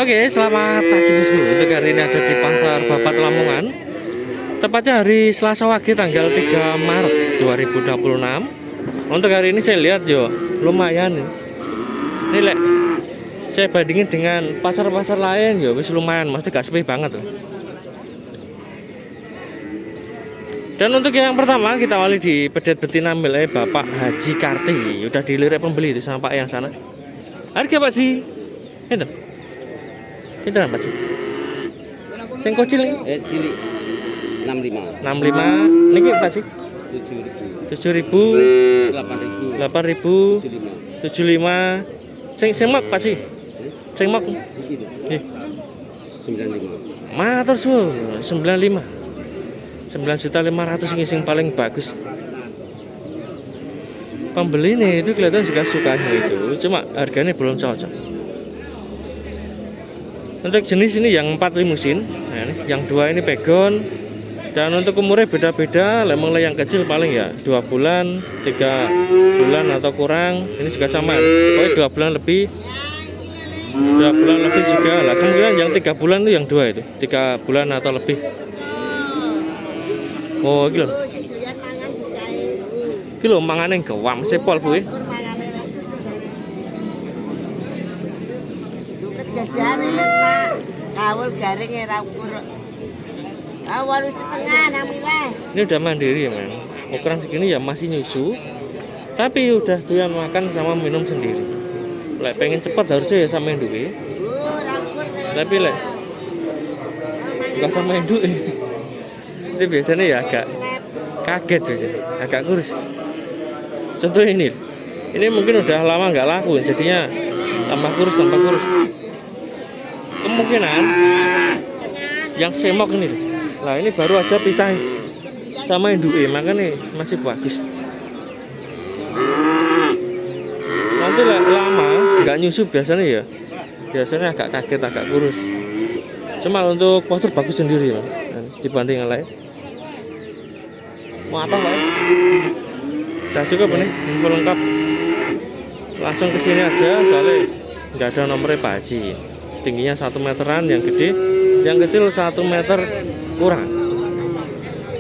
Oke, selamat pagi bosku. Untuk hari ini ada di Pasar Babat Lamongan. Tepatnya hari Selasa Wage tanggal 3 Maret 2026. Untuk hari ini saya lihat yo lumayan. Ini lek saya bandingin dengan pasar-pasar lain yo wis lumayan, maksudnya gak sepi banget tuh. Dan untuk yang pertama kita awali di pedet betina milik Bapak Haji Karti. Udah dilirik pembeli itu sama Pak yang sana. Harga Pak sih? Itu. Itu apa sih? Sing kecil nih? Cilik 65. 65. Niki Pak sih? 7.000. 7.000. 8.000. 8.000. 75. 75. Sing mak Pak sih? Sing mak. Gitu. Nggih. 95. Matur suwun 95. 9.500.000 ini sing paling bagus. Pembeli nih itu kelihatan juga sukanya itu, cuma harganya belum cocok. Untuk jenis ini yang 4 limusin, nah ini, yang 2 ini pegon. Dan untuk umurnya beda-beda, lemong yang kecil paling ya 2 bulan, 3 bulan atau kurang. Ini juga sama, pokoknya 2 bulan lebih. 2 bulan lebih juga lah. Kemungkinan yang 3 bulan itu yang 2 itu, 3 bulan atau lebih. Oh, gitu. Iki lho mangane gawam sepol Bu. Jajane Pak. Kawul garing ra ukur. Awal 8,5 nang milih. Ini udah mandiri ya, Man. Ukuran segini ya masih nyusu. Tapi udah doyan makan sama minum sendiri. Lek pengen cepat harusnya ya sama induke. Tapi lek enggak sama induke. Itu biasanya ya agak kaget biasanya, agak kurus. Contoh ini mungkin udah lama nggak laku, jadinya tambah kurus. Kemungkinan yang semok ini, lah ini baru aja pisah sama induke, makanya masih bagus. Nanti lama nggak nyusup biasanya agak kaget, agak kurus. Cuma untuk postur bagus sendiri lah, dibanding yang lain. Mata lah. Udah cukup nih, info lengkap. Langsung ke sini aja soalnya nggak ada nomornya Pak Haji. Tingginya 1 meteran yang gede, yang kecil 1 meter kurang.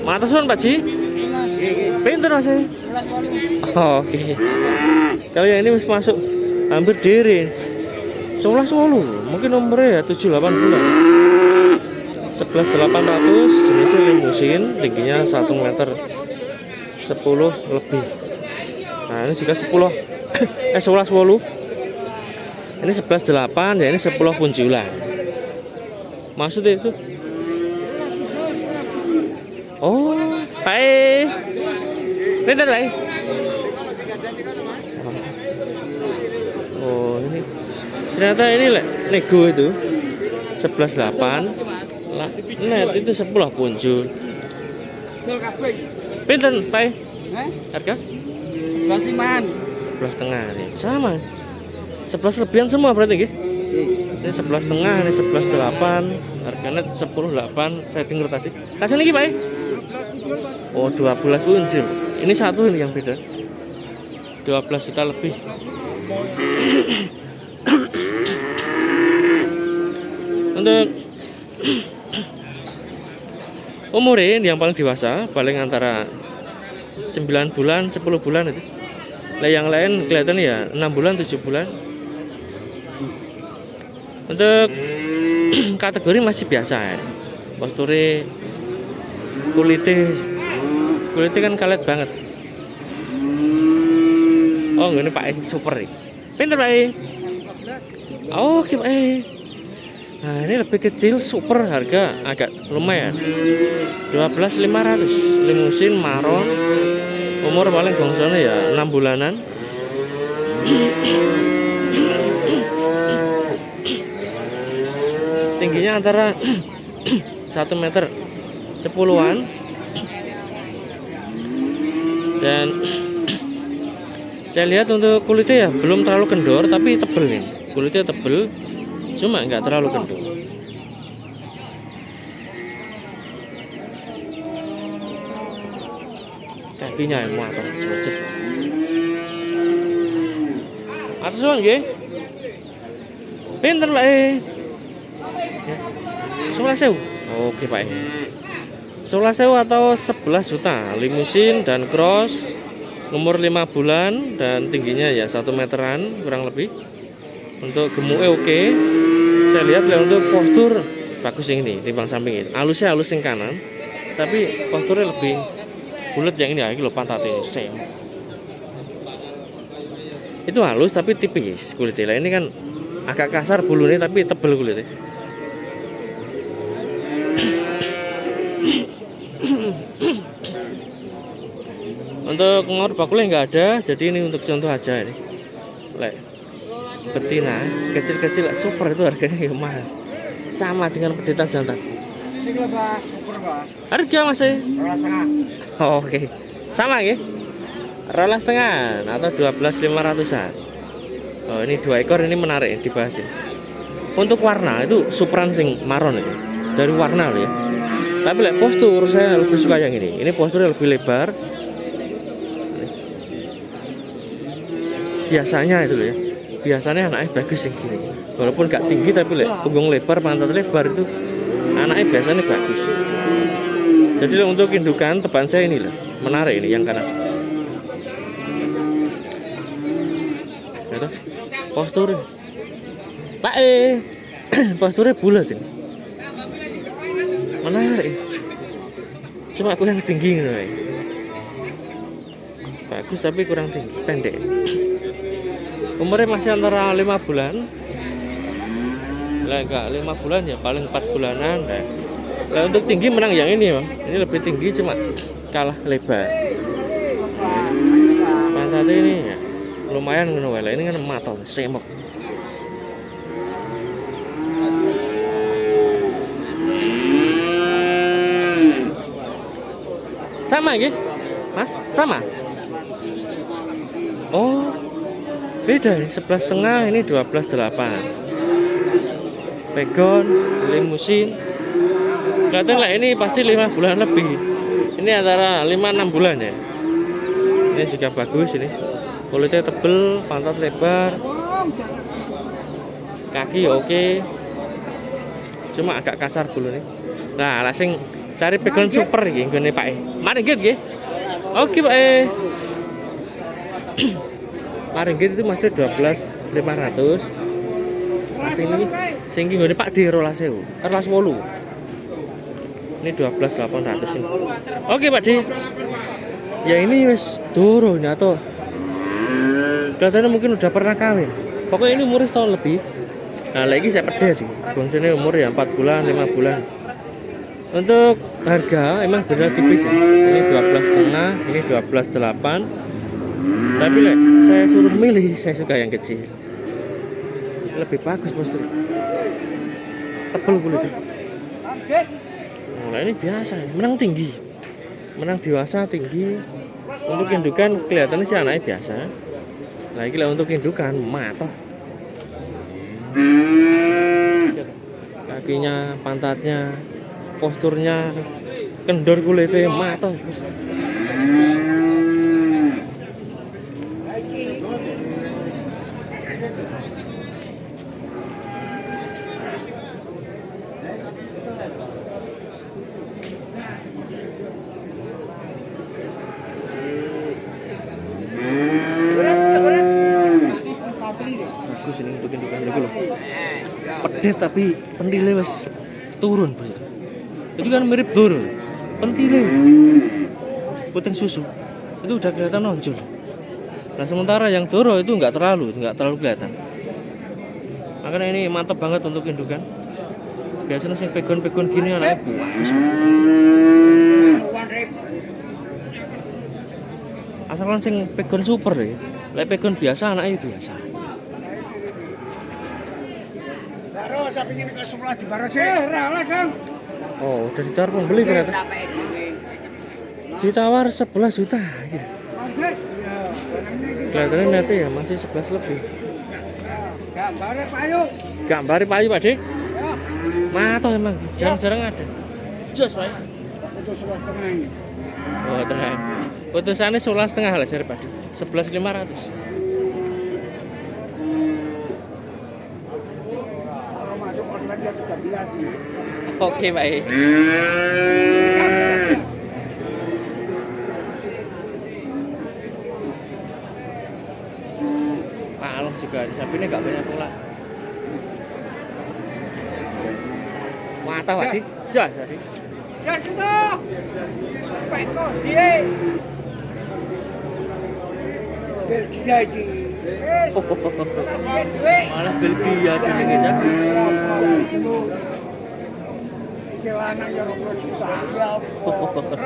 Mata suan Pak Haji. Pinter Mas. Oke. Kalau yang ini masih masuk hampir diri. 11 mungkin nomornya ya 78 bulan. 11.800, jenisnya limusin, tingginya 1 meter 10 lebih. Nah ini juga 11 wolu. Ini 11.8, ya ini 10 punjulan. Maksudnya itu? Oh, baik. Bener lah. Oh ini ternyata ini nego itu 11.8. Net itu 10 punjul. Pinten, Pak? Harga? 11.5-an. 11,5 nih. Sama. 11 lebihan semua berarti nggih? Ini 11,5, ini 11.8. Harganya 10.8 saya dengar tadi. Kasih lagi, Pak? Oh, 12 punjul. Ini satu ini yang beda. 12 juta lebih. Untuk umurnya yang paling dewasa paling antara 9 bulan 10 bulan itu. Nah yang lain kelihatan ya 6 bulan 7 bulan. Untuk kategori masih biasa ya. Posturnya kulitnya kan kalet banget. Oh ini Pak super nih. Pinter Pak. Oh oke Pak. Nah ini lebih kecil, super, harga agak lumayan 12.500, limusin maron, umur paling bongsone ya 6 bulanan. Tingginya antara 1 meter 10-an. Dan saya lihat untuk kulitnya ya belum terlalu kendor, tapi tebel nih, kulitnya tebel. Cuma nggak terlalu kendor. Kakinya yang muatan, cocet. Atas uang nggih. Pinter lah 11.000. Oke Pak. 11.000 atau 11 juta. Limusin dan cross, umur 5 bulan dan tingginya ya 1 meteran kurang lebih. Untuk gemuknya oke. Saya lihat untuk postur bagus yang ini timbang samping ini. Halusnya halus yang kanan, tapi posturnya lebih bulat yang ini. Ini loh pantatnya sem. Itu halus tapi tipis kulitnya. Ini kan agak kasar bulunya tapi tebal kulitnya. Untuk ngor bakulnya nggak ada, jadi ini untuk contoh aja ini. Lek betina kecil-kecil super itu harganya ya mahal. Sama dengan petitan jantan. Ini Pak, super Pak. Harga masih? 2,5. Oh, oke. Sama ya? 2,5 atau 12.500-an. Oh, ini 2 ekor ini menarik dibahas ya. Untuk warna itu superan sing maron itu. Dari warna loh ya. Tapi lek postur saya lebih suka yang ini. Ini posturnya lebih lebar. Biasanya itu loh ya. Biasanya anaknya bagus yang gini. Walaupun gak tinggi tapi punggung lebar, pantat lebar itu anaknya biasanya bagus. Jadi untuk indukan teban saya ini lah menarik ini yang kanan. Itu postur. Pak posturnya bulat ini. Menarik. Cuma aku yang tinggi gitu. Bagus tapi kurang tinggi, pendek. Umurnya masih antara 5 bulan. Lah enggak 5 bulan ya paling 4 bulanan. Nah, untuk tinggi menang yang ini, Bang. Ini lebih tinggi cuma kalah lebar. Pantatnya ini ya, lumayan ngono wae. Ini kan maton, semok. Sama gitu? Mas, sama? Oh, beda nih, 11,5 ini 12,8. Pegon, limusin. Kelihatan lah ini pasti 5 bulan lebih. Ini antara 5-6 bulan ya. Ini juga bagus ini. Kulitnya tebel, pantat lebar. Kaki oke. Cuma agak kasar bulu nih. Nah, langsung cari pegon super iki nggone Pak. Mari nggih nggih. Oke Pak. Maringgit itu masih 12.500. Sing ini sing nggone Pak di 12.000. 12.800. Ini 12.800 ini. Oke Pak Di. Ya ini wis turun atau kelihatannya mungkin udah pernah kawin. Pokoknya ini umurnya setahun lebih. Nah lagi saya pedes sih. Bongsanya umur ya 4 bulan, 5 bulan. Untuk harga emang beda tipis ya. Ini 12,5, ini 12,8. Tapi saya suruh milih, saya suka yang kecil. Lebih bagus postur. Tebel kulitnya. Nah ini biasa, menang tinggi. Menang dewasa tinggi. Untuk indukan kelihatannya sih anaknya biasa. Lagi lah untuk indukan mata. Kakinya, pantatnya, posturnya, kendor kulitnya mata. Bagus ini untuk indukan dulu loh. Pedet tapi pentilnya wes turun Pak. Itu kan mirip dor. Pentilnya puting susu itu udah kelihatan nonjol. Nah sementara yang doro itu nggak terlalu kelihatan. Makanya ini mantap banget untuk indukan. Biasanya sing pegon-pegon gini anaknya bagus. Asalkan sing pegon super ya. Lek pegon biasa anaknya biasa. Karo sapi ini ke sebelah di barat sih. Rala Kang. Oh, udah ditawar pembeli ternyata. Ditawar 11 juta gitu. Kelihatannya nanti ya masih 11 lebih. Gambare payu. Gambare payu Pak Dik. Mato emang jarang-jarang ada. Jos Pak. Untuk 11,5 ini. Oh, tenang. Putusannya 11,5 lah seri Pak Dik. 11.500. Kalau masuk online ya 13 nih. Oke baik. Malam juga sapi ini nggak banyak pula. Mata tadi jas tadi. Jas itu. Peko dia. Belgia iki. Malah Belgia jenenge ya. Iki lanang ya 20 juta. Ya apa? 20.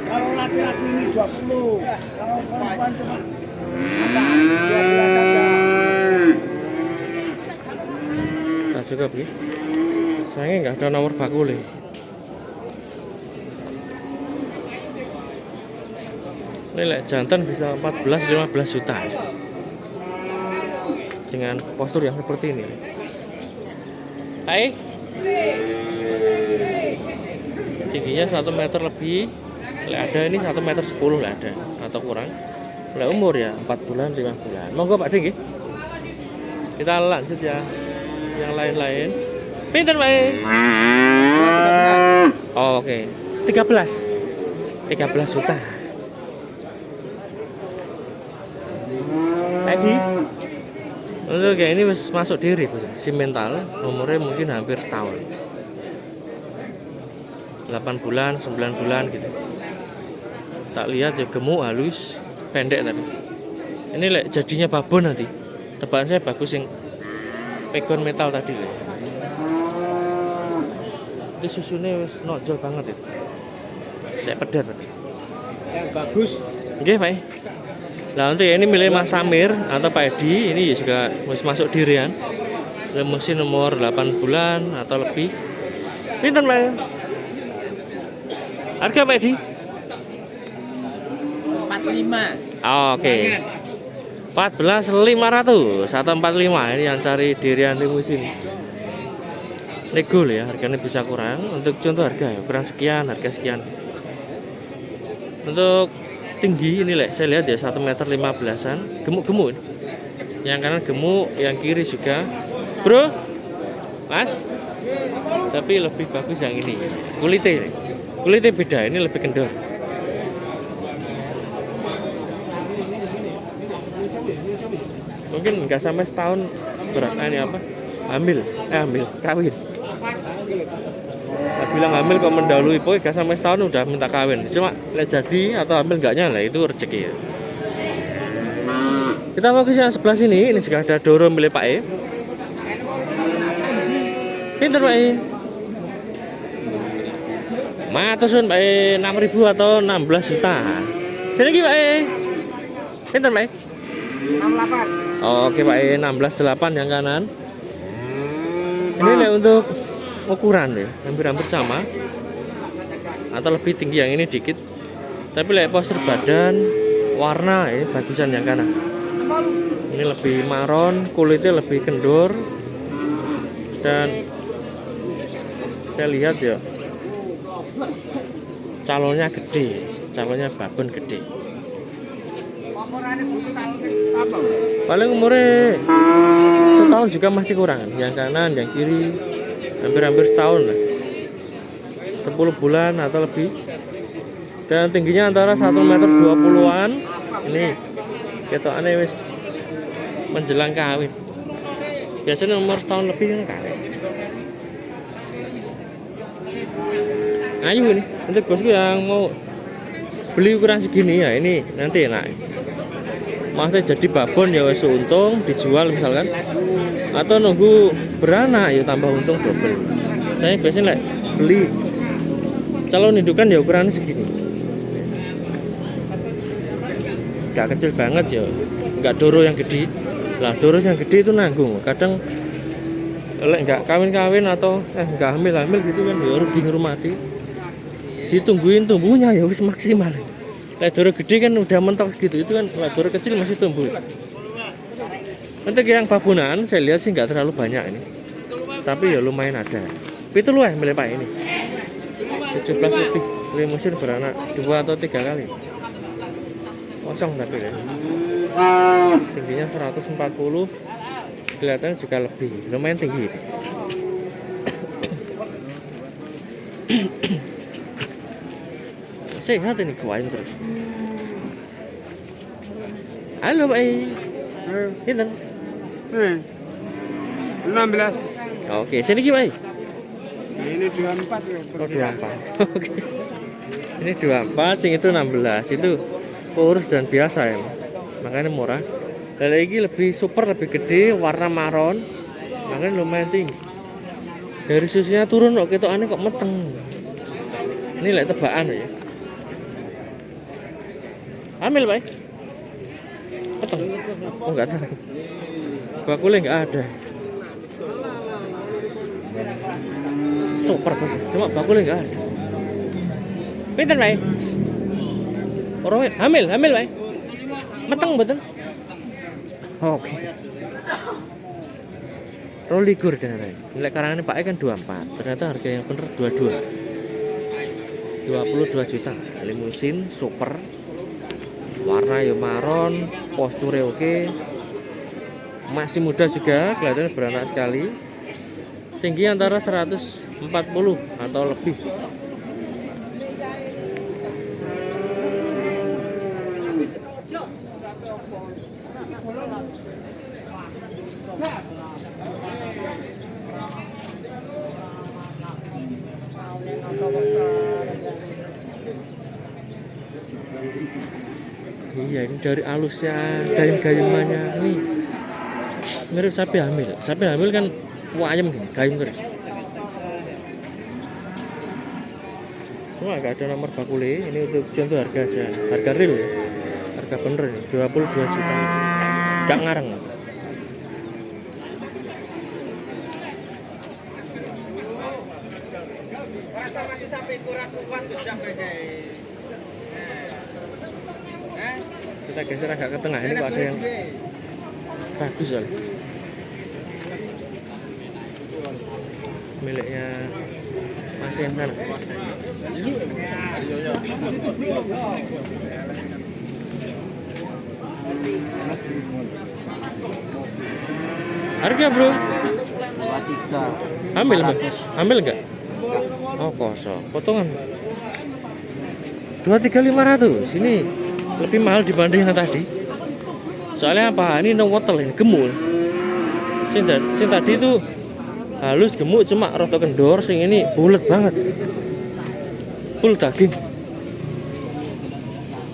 Kalau laki-laki ini 20. Kalau perempuan cuma 12 saja. Nah juga begitu. Sayangnya nggak ada nomor bakule. Ini lek jantan bisa 14-15 juta dengan postur yang seperti ini. Hai, tingginya 1 meter lebih. Lek ada ini 1 meter 10 lek ada atau kurang. Lek umur ya 4 bulan 5 bulan. Monggo Pak Ding. Kita lanjut ya yang lain-lain. Pinten Pak? Oh, oke. 13 juta. Edi. Untuk kayak ini masuk diri, si mental umurnya mungkin hampir setahun. 8 bulan, 9 bulan gitu. Tak lihat ya gemuk, halus, pendek tadi. Ini lek jadinya babon nanti. Tebakan saya bagus yang pegon metal tadi loh. Itu susunya wis nojol banget itu. Saya pedat tadi. Yang bagus. Oke, Pak. Nah untuk ini milik Mas Samir atau Pak Edi, ini juga masuk dirian. Mesin nomor 8 bulan atau lebih. Pinten Pak? Harga Pak Edi? 45. Oh, oke. 14.500 atau 45 ini yang cari dirian limusin. Nego ya, harganya bisa kurang. Untuk contoh harga ya, kurang sekian, harga sekian. Untuk tinggi ini saya lihat ya 1 meter 15-an, gemuk-gemuk. Yang kanan gemuk, yang kiri juga. Bro, Mas. Tapi lebih bagus yang ini. Kulitnya beda, ini lebih kendor. Mungkin nggak sampai setahun ini apa? Kawin. Bilang hamil kok mendahului, pokoknya gak sampai setahun udah minta kawin. Cuma lihat jadi atau hamil enggaknya lah itu rezeki ya. Kita fokus yang sebelah sini. Ini juga ada Doro milik Pak E. Pinter Pak E. Matusun Pak E 6.000 atau 16 juta. Sini lagi Pak E. Pinter Pak E. 68. Oke Pak E 16.8 yang kanan. Ini lah untuk ukuran ya, hampir sama atau lebih tinggi yang ini dikit. Tapi lihat postur badan, warna ini bagusan yang kanan. Ini lebih maron, kulitnya lebih kendor. Dan saya lihat ya calonnya gede, calonnya babon gede. Paling umurnya setahun juga masih kurang. Yang kanan, yang kiri hampir setahun lah. 10 bulan atau lebih. Dan tingginya antara 1 meter 20-an. Ini ketokane wis menjelang kawin. Biasanya umur setahun lebih kan kawin. Ayo ini untuk bosku yang mau beli ukuran segini ya, ini nanti enak. Maksudnya jadi babon ya wis untung dijual misalkan, atau nunggu beranak ya tambah untung double. Saya biasanya beli calon indukan ya ukurannya segini, gak kecil banget ya, gak doro yang gede. Lah doro yang gede itu nanggung, kadang nggak kawin atau nggak hamil gitu kan ya rugi ngerumati. Ditungguin tumbuhnya ya wis maksimal. Doro gede kan udah mentok segitu, itu kan doro kecil masih tumbuh. Untuk yang babonan saya lihat sih nggak terlalu banyak ini, tapi ya lumayan ada. Itu luas milih Pak ini 17 lebih, limusin beranak 2 atau 3 kali. Kosong tapi ya. Tingginya 140, kelihatannya juga lebih, lumayan tinggi. Sehat ini kuain terus. Halo Pak. Pinten? 16. Oke, sini ki Pak. Ini 24 ya. Oh 24. Oke. Ini 24, sing itu 16. Itu kurus dan biasa ya. Makanya murah. Dan lagi lebih super, lebih gede, warna marron. Makanya lumayan tinggi. Dari susunya turun kok ketokane kok meteng. Ini lek tebakan ya. Ambil, Pak. Meteng. Oh, enggak tahu. Bakulnya enggak ada. Super bos. Cuma bakulnya enggak ada. Pinten, Pak? Orang hamil, Pak. Meteng betul. Oke. Roligur ternyata. Nilai karangan Pak kan 24. Ternyata harga yang bener 22. 22 juta. Limusin super. Warna ya marron, posture oke. Masih muda juga, kelihatannya beranak sekali. Tinggi antara 140 atau lebih. Iya, ini dari alusnya, gayem-gayemannya ini mirip sapi hamil. Sapi hamil kan wayem gini, gayem terus. Cuma nggak ada nomor bakule. Ini untuk contoh harga aja, harga real ya, harga bener nih, 22 juta. Gak ngarang. Rasa masih sampai kurang kuat sudah Kita geser agak ke tengah, ini kok ada yang bagus soalnya. Miliknya Mas yang sana. Harga bro? 23. Ambil bang? Ambil enggak? Oh kosong, potongan 23.500. Ini lebih mahal dibanding yang tadi. Soalnya apa? Ini no wortel ini, gemuk. Sing tadi itu halus gemuk, cuma rada kendor. Sing ini bulat banget, full daging.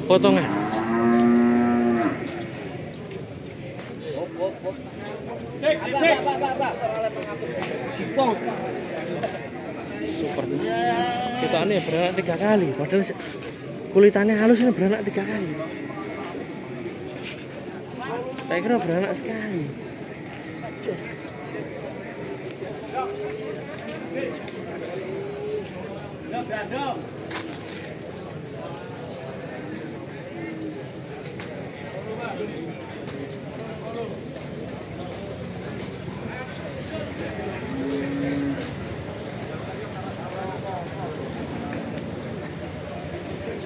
Potongan. Super. Kita ini beranak 3 kali, padahal kulitannya halus, ini beranak 3 kali. Tak kira beranak sekali.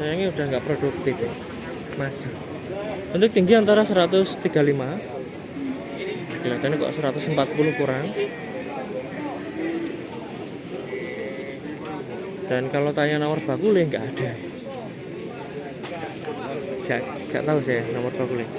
Sayangnya udah nggak produktif, maju. Untuk tinggi antara 135, kelihatannya kok 140 kurang. Dan kalau tanya nomor bakule nggak ada. Gak tahu saya nomor bakule.